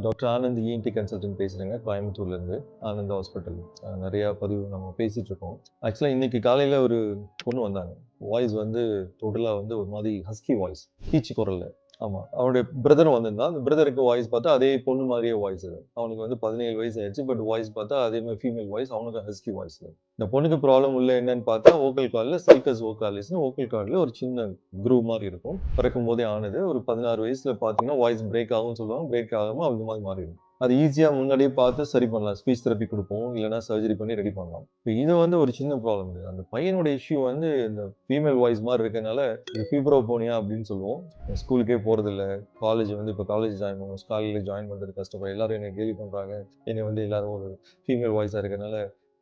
Doctor Anand ENT consultant பேசுகிறேங்க கோயம்புத்தூர்லேருந்து Anand hospital. நிறையா பதிவு நம்ம பேசிகிட்டு இருக்கோம். ஆக்சுவலாக இன்றைக்கி காலையில் ஒரு பொண்ணு வந்தாங்க. வாய்ஸ் வந்து டோட்டலாக வந்து ஒரு மாதிரி ஹஸ்கி வாய்ஸ், கீச்சு குரலில். ஆமாம், அவனுடைய பிரதரும் வந்திருந்தான். அந்த பிரதருக்கு வாய்ஸ் பார்த்தா அதே பொண்ணு மாதிரியே வாய்ஸ். அது அவனுக்கு வந்து 17 வயசு ஆயிடுச்சு. பட் வாய்ஸ் பார்த்தா அதே மாதிரி ஃபீமேல் வாய்ஸ், அவனுக்கு ஹஸ்கி வாய்ஸ். இந்த பொண்ணுக்கு ப்ராப்ளம் உள்ள என்னன்னு பார்த்தா ஓக்கல் கார்டில் சல்கஸ் வோக்காலிஸ்னு ஓக்கல் கார்டில் ஒரு சின்ன குரூவ் மாதிரி இருக்கும். பிறக்கும் போதே ஆனது. ஒரு 16 வயசில் பார்த்தீங்கன்னா வாய்ஸ் பிரேக் ஆகும்னு சொல்லுவாங்க. பிரேக் ஆகாமல் அந்த மாதிரி மாறிடும். அது ஈஸியாக முன்னாடியே பார்த்து சரி பண்ணலாம். ஸ்பீச் தெரப்பி கொடுப்போம், இல்லைனா சர்ஜரி பண்ணி ரெடி பண்ணலாம். இப்போ இது வந்து ஒரு சின்ன ப்ராப்ளம். அந்த பையனோட இஷ்யூ வந்து இந்த ஃபீமேல் வாய்ஸ் மாதிரி இருக்கனால இது ஃபீப்ரோபோனியா அப்படின்னு சொல்லுவோம். ஸ்கூலுக்கே போகிறதில்ல, காலேஜ் வந்து இப்போ காலேஜ் ஜாயின் பண்ணுவோம், காலேஜில் ஜாயின் பண்ணுறது கஷ்டப்படும். எல்லாரும் என்னை கேலி பண்ணுறாங்க, என்னை வந்து எல்லாரும் ஒரு ஃபீமேல் வாய்ஸாக இருக்கனால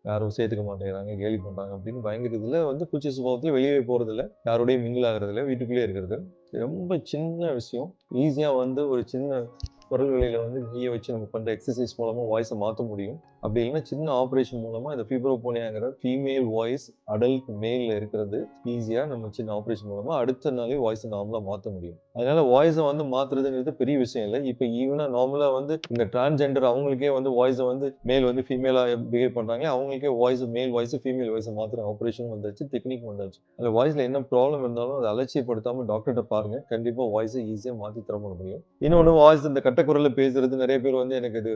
யாரும் சேர்த்துக்க மாட்டேங்கிறாங்க, கேலி பண்ணுறாங்க அப்படின்னு பயங்கர இதில் வந்து கூச்ச சுபாவத்தில் வெளியே போகிறதில்ல, யாரோடையும் மிங்கிள் ஆகிறதில்ல, வீட்டுக்குள்ளேயே இருக்கிறது. ரொம்ப சின்ன விஷயம். ஈஸியாக வந்து ஒரு சின்ன குரல் வழியில் வந்து நீயை வச்சு நம்ம பண்ணுற எக்ஸசைஸ் மூலமாக வாய்ஸை மாற்ற முடியும். அப்படி இல்லைன்னா சின்ன ஆப்ரேஷன் மூலமாக இந்த ஃபீப்ரோபோனியாங்கிற ஃபீமேல் வாய்ஸ் அடல்ட் மேலில் இருக்கிறது ஈஸியாக நம்ம சின்ன ஆப்ரேஷன் மூலமாக அடுத்த நாளே வாய்ஸை நார்மலாக மாற்ற முடியும். அதனால வாய்ஸை வந்து மாற்றுறதுங்கிறது பெரிய விஷயம் இல்லை. இப்போ ஈவனாக நார்மலாக வந்து இந்த டிரான்ஸ்ஜெண்டர் அவங்களுக்கே வந்து வாய்ஸை வந்து மேல் வந்து ஃபீமேலாக பிஹேவ் பண்ணுறாங்க, அவங்களுக்கே வாய்ஸ் மேல் வாய்ஸ் ஃபீமேல் வாய்ஸை மாற்றுற ஆப்ரேஷன் வந்தாச்சு, டெக்னிக் வந்தாச்சு. அந்த வாய்ஸில் என்ன ப்ராப்ளம் இருந்தாலும் அதை அலட்சியப்படுத்தாமல் டாக்டர்கிட்ட பாருங்கள், கண்டிப்பாக வாய்ஸை ஈஸியாக மாற்றி தர முடியும். இன்னொன்று வாய்ஸ் இந்த கட்டக்குரலில் பேசுறது நிறைய பேர் வந்து எனக்கு இது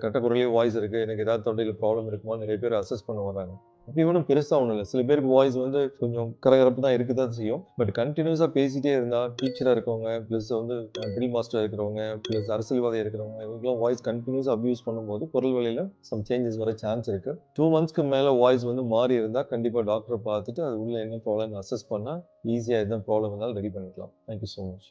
கட்டக்குரலே வாய்ஸ் இருக்குது, எனக்கு ஏதாவது தொண்டையில் ப்ராப்ளம் இருக்குமா நிறைய பேர் அசஸ் பண்ண வராங்க. அப்படி ஒன்றும் பெருசாக ஒன்றும் இல்லை. சில பேருக்கு வாய்ஸ் வந்து கொஞ்சம் கரகரப்பு தான் இருக்க தான் செய்யும். பட் கண்டினியூஸாக பேசிகிட்டே இருந்தால் டீச்சராக இருக்கவங்க, ப்ளஸ் வந்து ட்ரில் மாஸ்டராக இருக்கிறவங்க, ப்ளஸ் அரசியல்வாதியாக இருக்கிறவங்க, இவங்களும் வாய்ஸ் கண்டினியூஸாக அப்யூஸ் பண்ணும்போது குரல் வழியில் சம் சேஞ்சஸ் வர சான்ஸ் இருக்குது. 2 monthsக்கு மேலே வாய்ஸ் வந்து மாறி இருந்தால் கண்டிப்பாக டாக்டரை பார்த்துட்டு அது உள்ள என்ன ப்ராப்ளம்னு அசஸ் பண்ணால் ஈஸியாக எந்த ப்ராப்ளம் இருந்தாலும் ரெடி பண்ணிக்கலாம். Thank you so much.